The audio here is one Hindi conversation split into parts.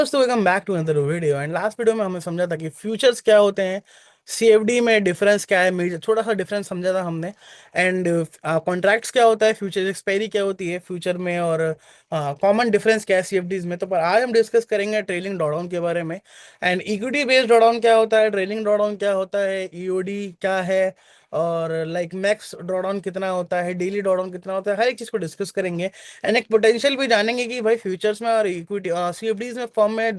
दोस्तों welcome back to another video. And last video में हमें समझा था कि फ्यूचर्स क्या होते हैं, सीएफडी में डिफरेंस क्या है, मेजर थोड़ा सा डिफरेंस समझा था हमने। एंड कॉन्ट्रैक्ट्स क्या होता है, फ्यूचर एक्सपायरी क्या होती है फ्यूचर में, और कॉमन डिफरेंस क्या है सीएफडीज में। तो पर आज हम डिस्कस करेंगे ट्रेलिंग ड्रॉडाउन के बारे में। एंड इक्विटी बेस्ड ड्रॉडाउन क्या होता है, ट्रेलिंग ड्रॉडाउन क्या होता है, ईओडी क्या है, और लाइक मैक्स ड्रॉडाउन कितना होता है, डेली ड्रॉडाउन कितना होता है, हर एक चीज़ को डिस्कस करेंगे। एंड एक पोटेंशियल भी जानेंगे कि भाई फ्यूचर्स में और इक्विटी सीएफडीज में फॉर्म में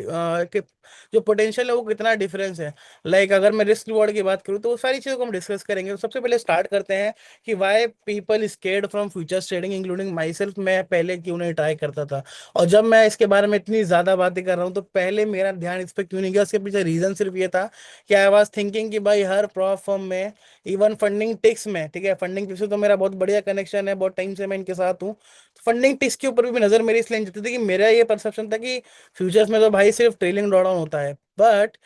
जो पोटेंशियल है वो कितना डिफरेंस है। लाइक अगर मैं रिस्क रिवॉर्ड की बात करूँ तो वो सारी चीज़ों को हम डिस्कस करेंगे। तो सबसे पहले स्टार्ट करते हैं कि why people scared from futures trading including my self. मैं पहले क्यों नहीं ट्राई करता था, और जब मैं इसके बारे में इतनी ज़्यादा बातें कर रहा हूँ तो पहले मेरा ध्यान इस पर क्यों नहीं गया। उसके पीछे रीज़न सिर्फ ये था कि आई वॉज थिंकिंग कि भाई हर प्रॉप फर्म में, इवन फंडिंग टिक्स में, ठीक है, फंडिंग टिक्स से तो मेरा बहुत बढ़िया कनेक्शन है, बहुत टाइम से मैं इनके साथ हूँ। फंडिंग टिक्स के ऊपर भी नजर मेरी इसलिए नहीं जाती थी कि मेरा ये परसेप्शन था कि फ्यूचर्स में तो भाई सिर्फ ट्रेलिंग ड्रॉडाउन होता है। बट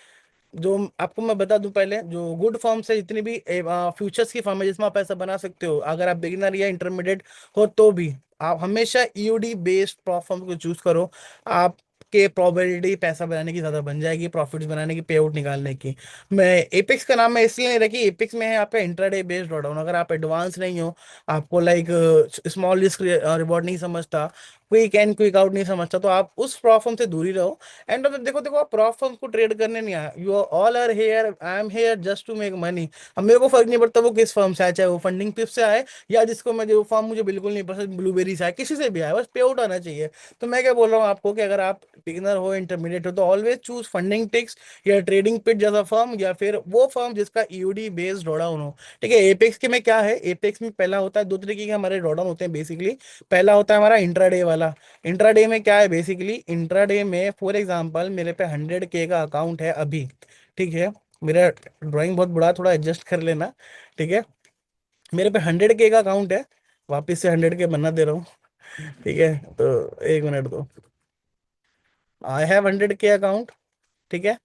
जो आपको मैं बता दूं, पहले जो गुड फॉर्म से जितनी भी फ्यूचर्स की फॉर्म है जिसमें आप पैसा बना सकते हो, अगर आप बिगिनर या इंटरमीडिएट हो तो भी आप हमेशा ईओडी बेस्ड प्लेटफॉर्म को चूज करो। आपके प्रोबेबिलिटी पैसा बनाने की ज्यादा बन जाएगी, प्रॉफिट्स बनाने की, पे आउट निकालने की। मैं एपेक्स का नाम मैं इसलिए नहीं रखी, एपेक्स में है आपका इंट्राडे बेस्ड ड्रॉडाउन। अगर आप एडवांस नहीं हो, आपको लाइक स्मॉल रिस्क रिवॉर्ड नहीं समझता, क्विक एंड क्विक आउट नहीं समझता, तो आप उस प्रॉफर्म से दूरी रहो। एंड मतलब देखो देखो, आप प्रॉफर्म को ट्रेड करने नहीं आया, you all are here, I am here just to make money. अब मेरे को फर्क नहीं पड़ता वो किस फर्म से आए, चाहे वो फंडिंग पिप से आए या जिसको मैं, जो फर्म मुझे बिल्कुल नहीं पसंद, ब्लूबेरी से आए, किसी से भी आए, बस पे आउट आना चाहिए। तो मैं क्या बोल रहा हूँ आपको कि अगर आप बिगिनर हो, इंटरमीडिएट हो, तो ऑलवेज चूज फंडिंग टिक्स या ट्रेडिंग पिट जैसा फर्म, या फिर वो फर्म जिसका ईओडी बेस्ड ड्रॉडाउन हो। ठीक है, एपेक्स के में क्या है, एपेक्स में पहला होता है, दो तरीके के हमारे ड्रॉडाउन होते हैं बेसिकली। पहला होता है हमारा इंट्राडे वाला। इंट्राडे में क्या है बेसिकली, इंट्राडे में फॉर एग्जांपल मेरे पे 100K का अकाउंट है अभी, ठीक है। मेरा ड्राइंग बहुत बुरा है, थोड़ा एडजस्ट कर लेना, ठीक है। मेरे पे 100K का अकाउंट है, वापस से 100K बनना दे रहा हूँ, ठीक है। तो एक मिनट दो, आई हैव 100K अकाउंट, ठीक है।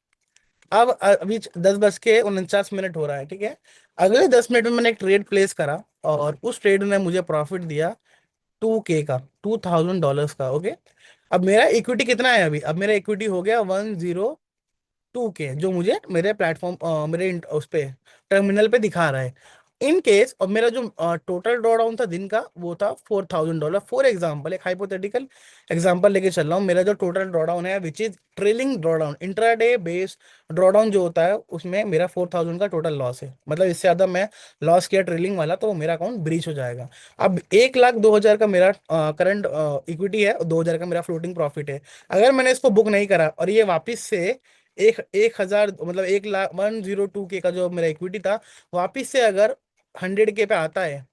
अब अभी 10 बज के 49 मिनट हो रहा है, ठीक है। अगले 10 मिनट में मैंने एक ट्रेड प्लेस करा, और उस ट्रेड ने मुझे प्रॉफिट दिया 2K का, $2000 का, ओके। अब मेरा इक्विटी कितना है अभी, अब मेरा इक्विटी हो गया 102K, जो मुझे मेरे प्लेटफॉर्म उस पे टर्मिनल पे दिखा रहा है। इन केस, और मेरा जो टोटल ड्रॉ डाउन था दिन का वो था $4000। फॉर एग्जाम्पल, एक हाइपोथेटिकल एग्जाम्पल लेके चल रहा हूँ। मेरा जो टोटल ड्रॉ डाउन है which is trailing draw down, intraday based draw down जो होता है, उसमें मेरा 4000 का टोटल लॉस है। मतलब इससे ज्यादा मैं लॉस किया ट्रेलिंग वाला तो मेरा अकाउंट ब्रीच हो जाएगा। अब 1,02,000 का मेरा करंट इक्विटी है, और 2,000 का मेरा फ्लोटिंग प्रॉफिट है। अगर मैंने इसको बुक नहीं करा और ये वापिस से एक 1,000, मतलब 1,01,02K का जो मेरा इक्विटी था, वापिस से अगर 100K पे आता है,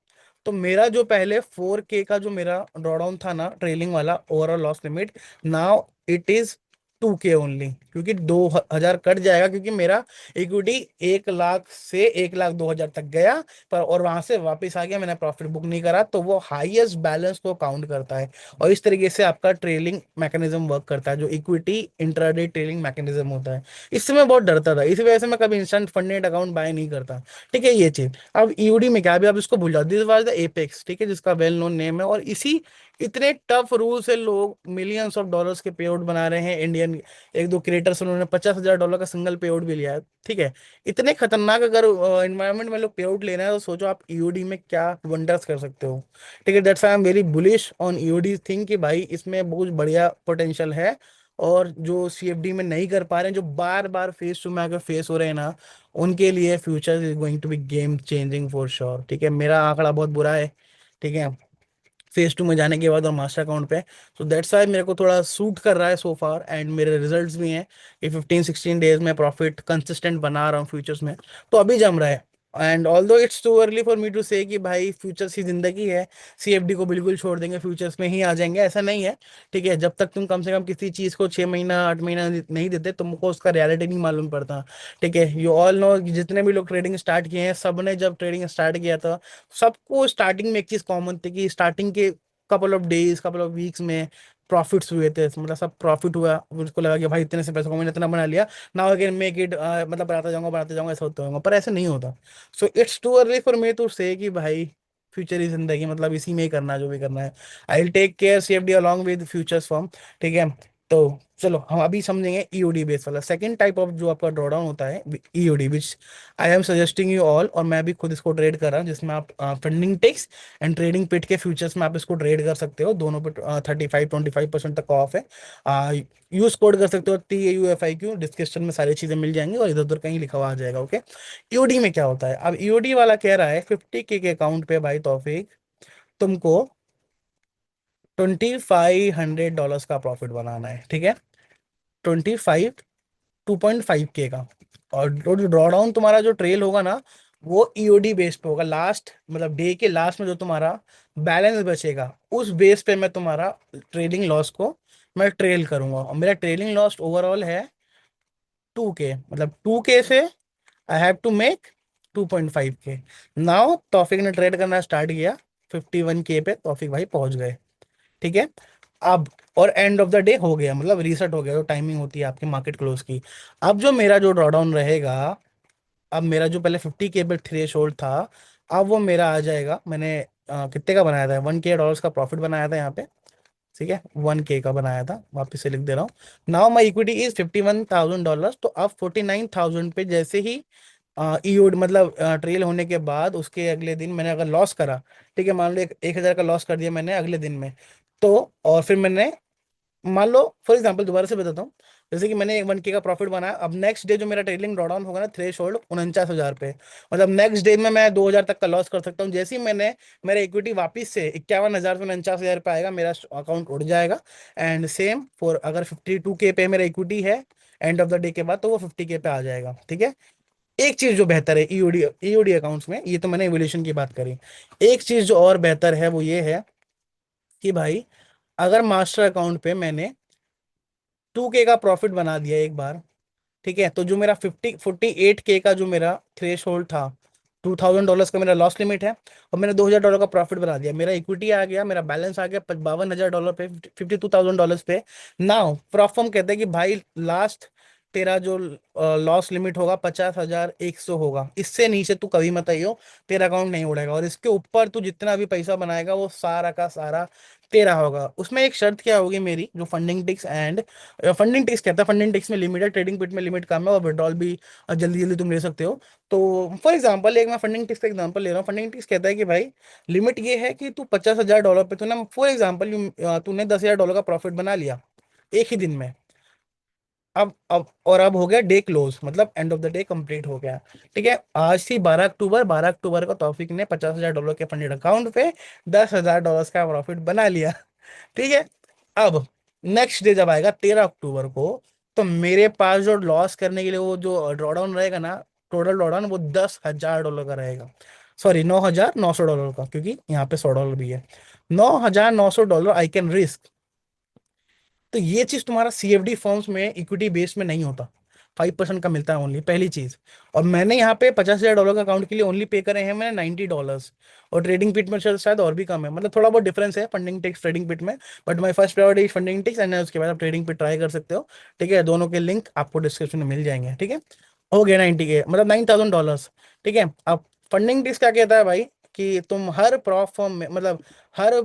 तो मेरा जो पहले 4K का जो मेरा ड्रॉडाउन था ना ट्रेलिंग वाला, overall loss limit, now it is 2K only, क्योंकि 2,000 कट जाएगा, क्योंकि मेरा इक्विटी 1,00,000 से 1,02,000 तक गया, पर और वहां से वापस आ गया, मैंने प्रॉफिट बुक नहीं करा, तो वो हाईएस्ट बैलेंस को काउंट करता है। और इस तरीके से आपका ट्रेलिंग मैकेनिज्म वर्क करता है, जो इक्विटी इंट्राडे ट्रेलिंग मैकेनिज्म होता है। इससे मैं बहुत डरता था, इस वजह से मैं कभी इंस्टेंट फंडेड अकाउंट बाय नहीं करता। ठीक है, ये चीज। अब ईओडी में क्या, अभी आप इसको भूल जाओ, दिस वाज द एपेक्स, ठीक है, जिसका वेल नोन नेम है। और इसी इतने टफ रूल से लोग मिलियंस ऑफ डॉलर्स के पे आउट बना रहे हैं। इंडियन एक दो क्रिएटर्स, उन्होंने $50,000 का सिंगल पे आउट भी लिया है, ठीक है। इतने खतरनाक अगर एनवायरनमेंट में लोग पे आउट ले रहे हैं, तो सोचो आप ईओडी में क्या वंडर्स कर सकते हो। ठीक है, that's I am very bullish on EOD thing, कि भाई इसमें बहुत बढ़िया पोटेंशियल है। और जो सीएफडी में नहीं कर पा रहे हैं, जो बार बार फेस टू में आकर फेस हो रहे हैं ना, उनके लिए future is going to be game changing for sure. ठीक है, मेरा आंकड़ा बहुत बुरा है, ठीक है, फेज टू में जाने के बाद और मास्टर अकाउंट पे। सो दैट्स वाई मेरे को थोड़ा सूट कर रहा है सो फार, एंड मेरे रिजल्ट्स भी हैं कि 15-16 डेज में प्रॉफिट कंसिस्टेंट बना रहा हूँ फ्यूचर्स में, तो अभी जम रहा है। And although it's too early for me to say कि भाई फ्यूचर्स की जिंदगी है, सीएफडी को बिल्कुल छोड़ देंगे, फ्यूचर्स में ही आ जाएंगे, ऐसा नहीं है। ठीक है, जब तक तुम कम से कम किसी चीज को 6 महीना 8 महीना नहीं देते, तुमको उसका रियलिटी नहीं मालूम पड़ता। ठीक है, यू ऑल नो, जितने भी लोग ट्रेडिंग स्टार्ट किए हैं, सबने जब ट्रेडिंग स्टार्ट किया था, सबको स्टार्टिंग में एक चीज कॉमन थी कि स्टार्टिंग के couple of days, couple of weeks में प्रॉफिट्स हुए थे, मतलब सब प्रॉफिट हुआ, उसको लगा कि भाई इतने से पैसों को मैंने इतना बना लिया, now I can make it, मतलब बढ़ाता जाऊंगा, ऐसा होता होगा, पर ऐसे नहीं होता। So it's too early for me to say कि भाई फ्यूचर ही जिंदगी, मतलब इसी में ही करना है जो भी करना है। I will take care CFD along with futures firm, ठीक है। तो चलो हम अभी समझेंगे ईओडी बेस वाला सेकंड टाइप ऑफ जो आपका ड्रॉडाउन होता है, EOD, which I am suggesting you all, और मैं भी खुद इसको ट्रेड कर रहा हूँ, जिसमें आप फंडिंग टेक्स एंड ट्रेडिंग पिट के फ्यूचर्स में आप इसको ट्रेड कर सकते हो, दोनों पे 35-25% तक ऑफ है। यूज कोड कर सकते हो TAUFIQ, डिस्क्रिप्शन में सारी चीजें मिल जाएंगी और इधर उधर कहीं लिखा हुआ आ जाएगा। ओके, ईओडी में क्या होता है, अब ईओडी वाला कह रहा है 50K के अकाउंट पे भाई तौफीक तुमको $2500 का प्रॉफिट बनाना है, ठीक है, 2.5K का। और जो ड्रॉ डाउन तुम्हारा जो ट्रेल होगा ना, वो ईओडी बेस पे होगा, लास्ट मतलब डे के लास्ट में जो तुम्हारा बैलेंस बचेगा उस बेस पे मैं तुम्हारा ट्रेलिंग लॉस को मैं ट्रेल करूंगा, और मेरा ट्रेलिंग लॉस ओवरऑल है 2K, मतलब 2K से I have to make 2.5K। Now Taufiq ने ट्रेड करना स्टार्ट किया, 51K पे तौफिक भाई पहुंच गए, ठीक है। अब और एंड ऑफ द डे हो गया, मतलब रीसेट हो गया, जो टाइमिंग होती है आपकी मार्केट क्लोज की। अब जो मेरा जो ड्रॉडाउन रहेगा, अब मेरा जो पहले 50K पे थ्रेश होल्ड था, अब वो मेरा आ जाएगा, मैंने कितने का बनाया था, $1K का प्रॉफिट बनाया था यहाँ पे, ठीक है, 1K का बनाया था, वापस से लिख दे रहा हूँ। नाउ माई इक्विटी इज $51,000, तो अब 49,000 पे जैसे ही ईओड मतलब ट्रेल होने के बाद उसके अगले दिन मैंने अगर लॉस करा, ठीक है, मान लो 1,000 का लॉस कर दिया मैंने अगले दिन में, तो और फिर मैंने मान लो फॉर एग्जांपल दोबारा से बताता हूँ, जैसे कि मैंने 1K का प्रॉफिट बनाया, अब नेक्स्ट डे जो मेरा ट्रेलिंग ड्रॉडाउन होगा ना, थ्रेश होल्ड 49,000 पे, मतलब नेक्स्ट डे में मैं 2,000 तक का लॉस कर सकता हूँ। जैसे ही मैंने मेरा इक्विटी वापस से 51,000 से 49,000 पे आएगा, मेरा अकाउंट उड़ जाएगा। एंड सेम फॉर अगर 52K पे मेरा इक्विटी है एंड ऑफ द डे के बाद, तो वो 50K पे आ जाएगा, ठीक है। एक चीज जो बेहतर है ईओडी अकाउंट्स में, ये तो मैंने एवोल्यूशन की बात करी, एक चीज जो और बेहतर है वो ये है कि भाई अगर मास्टर अकाउंट पे मैंने 2K का प्रॉफिट बना दिया एक बार, ठीक है, तो जो मेरा 48K का जो मेरा थ्रेश होल्ड था, $2,000 का मेरा लॉस लिमिट है, और मैंने $2,000 का प्रॉफिट बना दिया, मेरा इक्विटी आ गया, मेरा बैलेंस आ गया $52,000 पे, $52,000 पे। नाउ प्रॉफर्म कहते हैं कि भाई लास्ट तेरा जो लॉस लिमिट होगा 50,100 होगा, इससे नीचे तू कभी मत आइयो, तेरा अकाउंट नहीं उड़ेगा, और इसके ऊपर तू जितना भी पैसा बनाएगा वो सारा का सारा तेरा होगा। उसमें एक शर्त क्या होगी मेरी, जो funding ticks and funding ticks कहता है, फंडिंग टिक्स में लिमिट है, ट्रेडिंग पिट में लिमिट कम है, और विड्रॉल भी जल्दी जल्दी तुम ले सकते हो। तो फॉर एग्जांपल एक मैं फंडिंग टिक्स का एग्जांपल ले रहा हूँ, फंडिंग टिक्स कहता है कि भाई लिमिट ये है कि तू $50,000 पे तूने फॉर एग्जांपल तूने $10,000 का प्रॉफिट बना लिया एक ही दिन में। अब हो गया डे क्लोज, मतलब end of the day complete हो गया, ठीक है। आज थी 12 अक्टूबर, 12 अक्टूबर को तौफीक ने $50,000 के फंडेड अकाउंट पे $10,000 का प्रॉफिट बना लिया, ठीक है। अब नेक्स्ट डे जब आएगा 13 अक्टूबर को, तो मेरे पास जो लॉस करने के लिए वो जो ड्रॉडाउन रहेगा ना, टोटल ड्रॉडाउन वो $10,000 का रहेगा, सॉरी $9,900 का, क्योंकि यहाँ पे $100 भी है। $9,900 आई कैन रिस्क। तो ये चीज तुम्हारा सीएफडी फर्म्स में इक्विटी बेस में नहीं होता, 5% का मिलता है ओनली, पहली चीज। और मैंने यहाँ पे $50,000 का अकाउंट के लिए ओनली पे करे हैं मैंने $90, और ट्रेडिंग पिट में शायद और भी कम है, मतलब थोड़ा बहुत डिफरेंस है फंडिंग टेक्स ट्रेडिंग पिट में। But my first priority funding ticks, and उसके बाद आप ट्रेडिंग पिट ट्राई कर सकते हो, ठीक है, दोनों के लिंक आपको डिस्क्रिप्शन में मिल जाएंगे, ठीक है। हो गया 90K, मतलब $9,000, ठीक है। अब फंडिंग टिप्स क्या कहता है भाई, कि तुम हर प्रॉप फॉर्म में, मतलब हर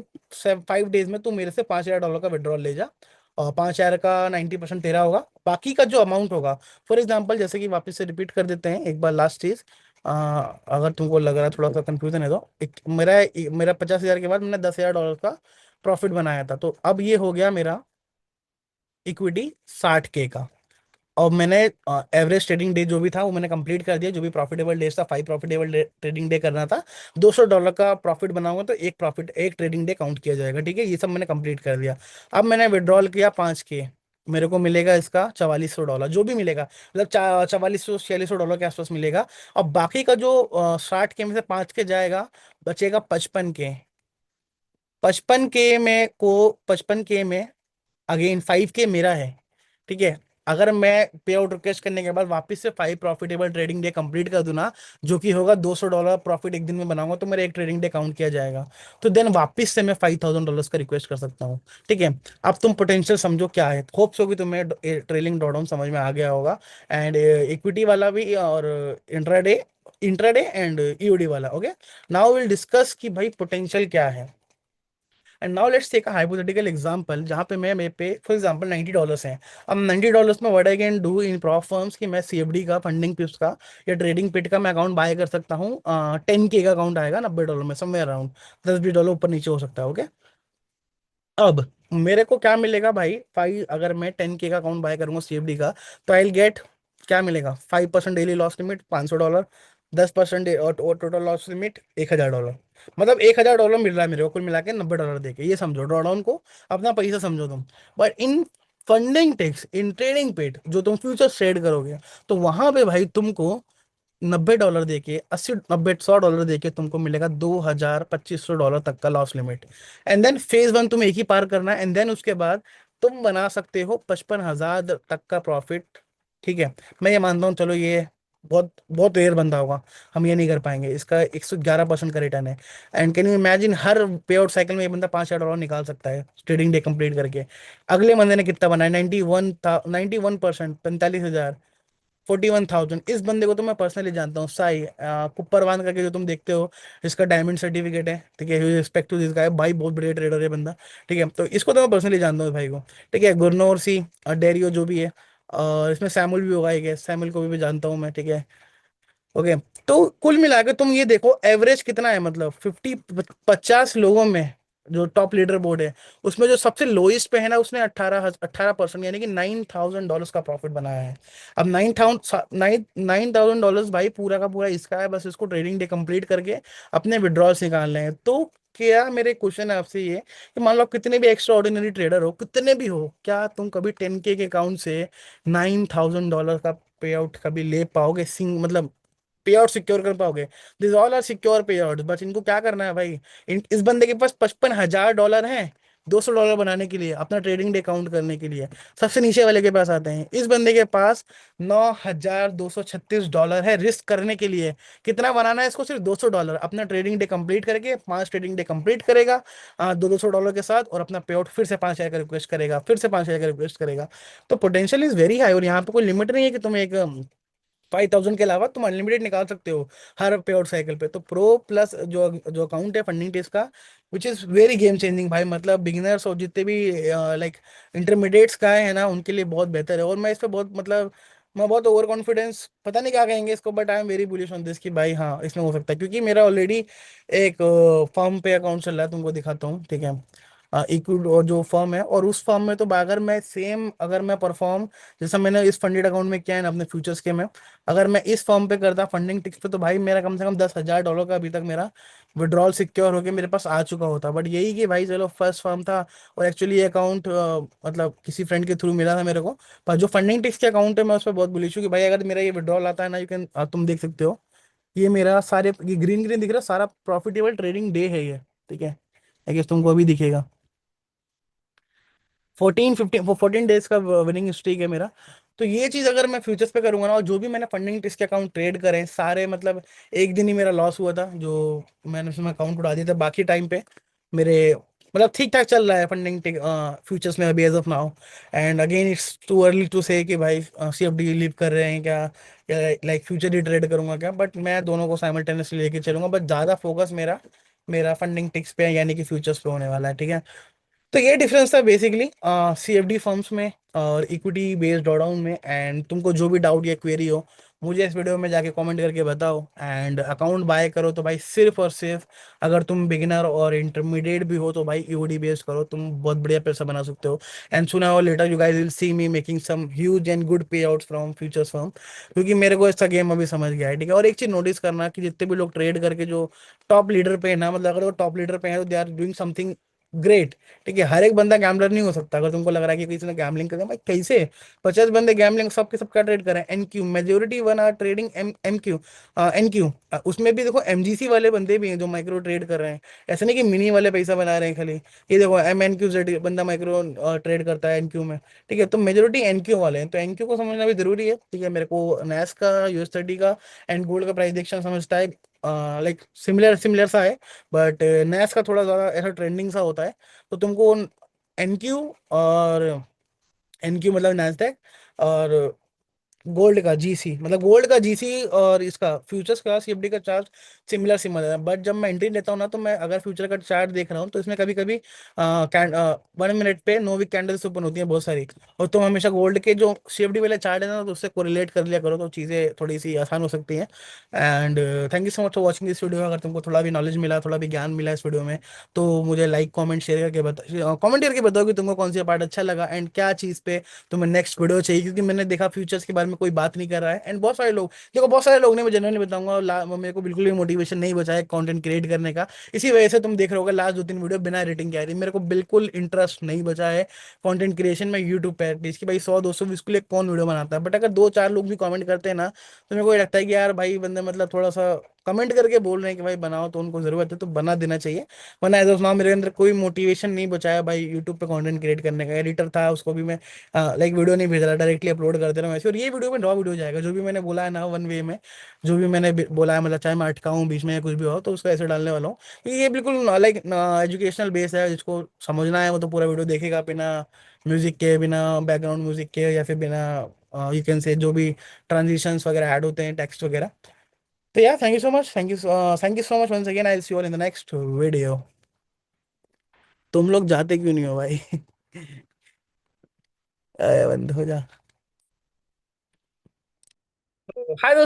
5 डेज में तुम मेरे से $5,000 का विड्रॉल ले जा, और 5,000 का 90% तेरा होगा, बाकी का जो अमाउंट होगा, फॉर एग्जाम्पल जैसे कि वापस से रिपीट कर देते हैं एक बार लास्ट चीज, अगर तुमको लग रहा है थोड़ा सा कंफ्यूजन है, तो एक मेरा 50,000 के बाद मैंने $10,000 का प्रॉफिट बनाया था, तो अब ये हो गया मेरा इक्विटी 60K का। और मैंने एवरेज ट्रेडिंग डे जो भी था वो मैंने कंप्लीट कर दिया, जो भी प्रॉफिटेबल डेज था, 5 प्रॉफिटेबल ट्रेडिंग डे करना था, $200 का प्रॉफिट बनाऊंगा तो एक ट्रेडिंग डे काउंट किया जाएगा, ठीक है, ये सब मैंने कंप्लीट कर दिया। अब मैंने विड्रॉल किया 5K, मेरे को मिलेगा इसका $4,400, जो भी मिलेगा, मतलब 4,400-4,600 के आसपास मिलेगा। और बाकी का जो 60K में से 5K जाएगा, बचेगा 55K। 55K में अगेन 5K मेरा है, ठीक है। अगर मैं पे आउट रिक्वेस्ट करने के बाद वापस से 5 प्रॉफिटेबल ट्रेडिंग डे कंप्लीट कर दूं ना, जो कि होगा $200 प्रॉफिट एक दिन में बनाऊंगा, तो मेरा एक ट्रेडिंग डे काउंट किया जाएगा। तो देन वापस से मैं $5,000 का रिक्वेस्ट कर सकता हूँ, ठीक है। अब तुम पोटेंशियल समझो क्या है, होप्स होगी तुम्हें ट्रेलिंग ड्रॉडाउन समझ में आ गया होगा, एंड इक्विटी वाला भी, और इंट्राडे इंट्राडे एंड ईओडी वाला। ओके, नाउ विल डिस्कस कि भाई पोटेंशियल क्या है। And now let's take a hypothetical example जहाँ पे मैं मेरे पे फॉर एग्जांपल $90 हैं। अब $90 में what I can do in prop firms कि मैं सीएफडी का, फंडिंग पिप्स का या ट्रेडिंग पिट का मैं अकाउंट बाय कर सकता हूँ। 10K का अकाउंट आएगा $90 में, समवेयर अराउंड $10-20 ऊपर नीचे हो सकता है। ओके, अब मेरे को क्या मिलेगा भाई, फाइव, अगर मैं 10K का अकाउंट बाय करूंगा सीएफडी का, तो आई गेट, क्या मिलेगा, 5% डेली लॉस लिमिट $500, 10% और टोटल लॉस लिमिट $1000। मतलब $1000 मिल रहा है मेरे को कुल मिला के $90 दे के, ये समझो ड्रॉडाउन को अपना पैसा समझो तुम। But in funding ticks, in trading pit जो तुम फ्यूचर ट्रेड करोगे, तो वहां पे भाई तुमको $90 दे के, 80, 90, $100 दे के तुमको मिलेगा $2200 तक का loss limit. And then phase 1 तुम्हें एक ही पार करना है, एंड देन उसके बाद तुम बना सकते हो 55,000 तक का प्रॉफिट। ठीक है, मैं ये मानता हूँ, चलो ये बहुत बहुत रेयर बंदा होगा, हम ये नहीं कर पाएंगे, इसका 111% का रिटर्न है। एंड कैन यू इमेजिन, हर पे आउट साइकिल में ये बंदा $5,000 निकाल सकता है ट्रेडिंग डे कंप्लीट करके। अगले बंदे ने कितना बनाया, 91 था, 91%, 45,000, 41,000। इस बंदे को तो मैं पर्सनली जानता हूँ, साई कुप्परवान करके, जो तुम देखते हो, इसका डायमंड सर्टिफिकेट है। ठीक है, रिस्पेक्ट टू दिस गाय, भाई बहुत बढ़िया ट्रेडर है बंदा। ठीक है, तो इसको तो मैं पर्सनली जानता हूँ इस भाई को। ठीक है, गुरनौर सी, डेरियो जो भी है, और इसमें सैमुअल भी होगा, एक सैमुअल को भी जानता हूँ मैं। ठीक है, ओके। तो कुल मिला के तुम ये देखो एवरेज कितना है, मतलब 50 लोगों में जो टॉप लीडर बोर्ड है, उसमें जो सबसे लोएस्ट पे है ना, उसने 18% यानी कि $9,000 का प्रॉफिट बनाया है। अब $9,000 भाई पूरा का पूरा इसका है, बस इसको ट्रेडिंग डे कंप्लीट करके अपने विड्रॉल्स निकालने हैं। तो क्या, मेरे क्वेश्चन है आपसे ये कि मान लो आप कितने भी एक्स्ट्रा ऑर्डिनरी ट्रेडर हो, कितने भी हो, क्या तुम कभी 10K के अकाउंट से $9,000 का पे आउट कभी ले पाओगे, सिंग मतलब पे आउट सिक्योर कर पाओगे? दिस ऑल आर सिक्योर पे आउट, बस इनको क्या करना है भाई, इस बंदे के पास $55,000 हैं $200 बनाने के लिए, अपना ट्रेडिंग डे काउंट करने के लिए। सबसे नीचे वाले के पास आते हैं, इस बंदे के पास $9,236 है रिस्क करने के लिए। कितना बनाना है इसको, सिर्फ $200, अपना ट्रेडिंग डे कंप्लीट करके, 5 ट्रेडिंग डे कंप्लीट करेगा $200 के साथ, और अपना पे आउट फिर से 5,000 का रिक्वेस्ट करेगा, फिर से 5,000 का रिक्वेस्ट करेगा। तो पोटेंशियल इज वेरी हाई, और यहाँ पे कोई लिमिट नहीं है कि तुम एक 5,000 के अलावा तुम अनलिमिटेड निकाल सकते हो हर पे आउट साइकिल पे। तो प्रो प्लस जो जो अकाउंट है फंडिंग टेस्ट का, which is very game changing भाई, मतलब बिगिनर्स और जितने भी लाइक इंटरमीडिएट्स का है ना, उनके लिए बहुत बेहतर है। और मैं इस पे बहुत, मतलब मैं बहुत ओवर कॉन्फिडेंस, पता नहीं क्या कहेंगे इसको, but I am very bullish on this कि भाई हाँ, इसमें हो सकता है, क्योंकि मेरा ऑलरेडी एक फर्म पे अकाउंट चल रहा है, तुमको दिखाता हूँ। ठीक है, इक्विड और जो फर्म है, और उस फर्म में तो अगर मैं सेम, अगर मैं परफॉर्म जैसा मैंने इस फंडेड अकाउंट में किया है ना अपने फ्यूचर्स के में, अगर मैं इस फॉर्म पे करता फंडिंग टिक्स पे, तो भाई मेरा कम से कम $10,000 का अभी तक मेरा विड्रॉल सिक्योर होके मेरे पास आ चुका होता। बट यही कि भाई चलो फर्स्ट फॉर्म था, और एक्चुअली ये अकाउंट मतलब किसी फ्रेंड के थ्रू मिला था मेरे को। पर जो फंडिंग टिक्स के अकाउंट है, मैं उस पर बहुत बुलिश हूँ कि भाई अगर मेरा ये विड्रॉल आता है ना, यू कैन, तुम देख सकते हो, ये मेरा सारे, ये ग्रीन ग्रीन दिख रहा है, सारा प्रॉफिटेबल ट्रेडिंग डे है ये। ठीक है, आई गेस तुमको अभी दिखेगा, 14 डेज का विनिंग स्ट्रीक है मेरा। तो ये चीज अगर मैं फ्यूचर्स पे करूंगा ना, और जो भी मैंने फंडिंग टेस्ट के अकाउंट ट्रेड करे सारे, मतलब एक दिन ही मेरा लॉस हुआ था जो मैंने उसमें अकाउंट उड़ा दिया था, बाकी टाइम पे मेरे मतलब ठीक ठाक चल रहा है फंडिंग फ्यूचर्स में अभी as of now. And again it's too early to say कि भाई सीएफडी लीव कर रहे हैं क्या, या लाइक फ्यूचर ही ट्रेड करूंगा क्या। बट मैं दोनों को साइमल्टेनियसली लेके चलूंगा, बट ज्यादा फोकस मेरा मेरा फंडिंग टिक्स पे है, यानी कि फ्यूचर्स पे होने वाला है। ठीक है, तो ये डिफरेंस था बेसिकली सीएफडी फर्म्स में और इक्विटी बेस्ड ड्रॉडाउन में। एंड तुमको जो भी डाउट या क्वेरी हो, मुझे इस वीडियो में जाके कमेंट करके बताओ। एंड अकाउंट बाय करो तो भाई सिर्फ और सिर्फ, अगर तुम बिगिनर और इंटरमीडिएट भी हो तो भाई ईओडी बेस्ड करो, तुम बहुत बढ़िया पैसा बना सकते हो। एंड सुना हो later you guys will see me making some huge and good payouts from futures firm, क्योंकि मेरे को इसका गेम अभी समझ गया है। ठीक है, और एक चीज नोटिस करना कि जितने भी लोग ट्रेड करके जो टॉप लीडर पे है ना, मतलब अगर वो टॉप लीडर पे है तो they are doing something great. ठीक है, हर एक बंदा गैम्बलर नहीं हो सकता। अगर तुमको लग रहा है कि किसी ने गैम्बलिंग कर भाई, कैसे 50 बंदे गैम्बलिंग सबके सब क्या ट्रेड करें, NQ majority one are trading MQ, NQ. उसमें भी देखो एमजीसी वाले बंदे भी हैं जो माइक्रो ट्रेड कर रहे हैं, ऐसा नहीं कि मिनी वाले पैसा बना रहे हैं खाली। ये देखो MNQ जेड बंदा माइक्रो ट्रेड करता है एनक्यू में। ठीक है, तो मेजोरिटी एनक्यू वाले हैं, तो एनक्यू को समझना भी जरूरी है। ठीक है, मेरे को नैस का, US30 का एंड गोल्ड का प्राइस डिक्शन समझता है, लाइक सिमिलर सिमिलर सा है। बट नैस का थोड़ा ज़्यादा ऐसा ट्रेंडिंग सा होता है। तो तुमको एनक्यू और एनक्यू मतलब नैस्डैक, और गोल्ड का जीसी, मतलब गोल्ड का जीसी और इसका फ्यूचर्स का सीएफडी का चार्ट सिमिलर सिमिलर है। बट जब मैं एंट्री लेता हूँ ना, तो मैं अगर फ्यूचर का चार्ट देख रहा हूँ तो इसमें कभी कभी 1 मिनट पे नो वीक कैंडल्स ओपन होती है बहुत सारी। और तुम हमेशा गोल्ड के जो सीएफडी वाले चार्ट है ना, तो उससे कोरिलेट कर लिया करो, तो चीज़ें थोड़ी सी आसान हो सकती हैं। And thank you so much for watching this video. अगर तुमको थोड़ा भी नॉलेज मिला, थोड़ा भी ज्ञान मिला इस वीडियो में, तो मुझे लाइक कमेंट शेयर करके बता, कमेंट करके बताओ कि तुमको कौन सी पार्ट अच्छा लगा एंड क्या चीज़ पे तुम्हें नेक्स्ट वीडियो चाहिए। क्योंकि मैंने देखा फ्यूचर्स के बारे में कोई बात नहीं कर रहा है, एंड बहुत सारे लोग, देखो बहुत सारे लोग ने, मैं जनरली बताऊंगा, मेरे को बिल्कुल भी मोटिवेशन नहीं बचा है कंटेंट क्रिएट करने का। इसी वजह से तुम देख रहे होगे लास्ट 2-3 वीडियो बिना रेटिंग के आ रही है। मेरे को बिल्कुल इंटरेस्ट नहीं बचा है कंटेंट क्रिएशन में यूट्यूब पे एटलीस्ट, कि भाई 100-200 व्यूज के लिए कौन वीडियो बनाता है। बट अगर 2-4 लोग भी कमेंट करते हैं ना, तो मेरे को ये लगता है कि यार भाई बंदे मतलब थोड़ा सा कमेंट करके बोल रहे हैं कि भाई बनाओ, तो उनको जरूरत है तो बना देना चाहिए। वरना एज ऑफ नाउ मेरे अंदर कोई मोटिवेशन नहीं बचा है भाई यूट्यूब पे कंटेंट क्रिएट करने का। एडिटर था, उसको भी मैं लाइक वीडियो नहीं भेज रहा, डायरेक्टली अपलोड कर दे रहा हूँ ऐसे। और ये वीडियो में रॉ वीडियो जाएगा, जो भी मैंने बोला है ना वन वे में, जो भी मैंने बोला है, मतलब चाहे मैं अटकाऊँ बीच में या कुछ भी हो, तो उसको ऐसे डालने वाला हूँ। ये बिल्कुल लाइक एजुकेशनल बेस है, जिसको समझना है वो तो पूरा वीडियो देखेगा, बिना म्यूजिक के, बिना बैकग्राउंड म्यूजिक के, या फिर बिना यू कैन से जो भी ट्रांजिशंस वगैरह ऐड होते हैं, टेक्स्ट वगैरह। तो यार thank you so much, thank you so much once again. I see you all in the next video. तुम लोग जाते क्यों नहीं हो भाई? बंद हो जा। हाय।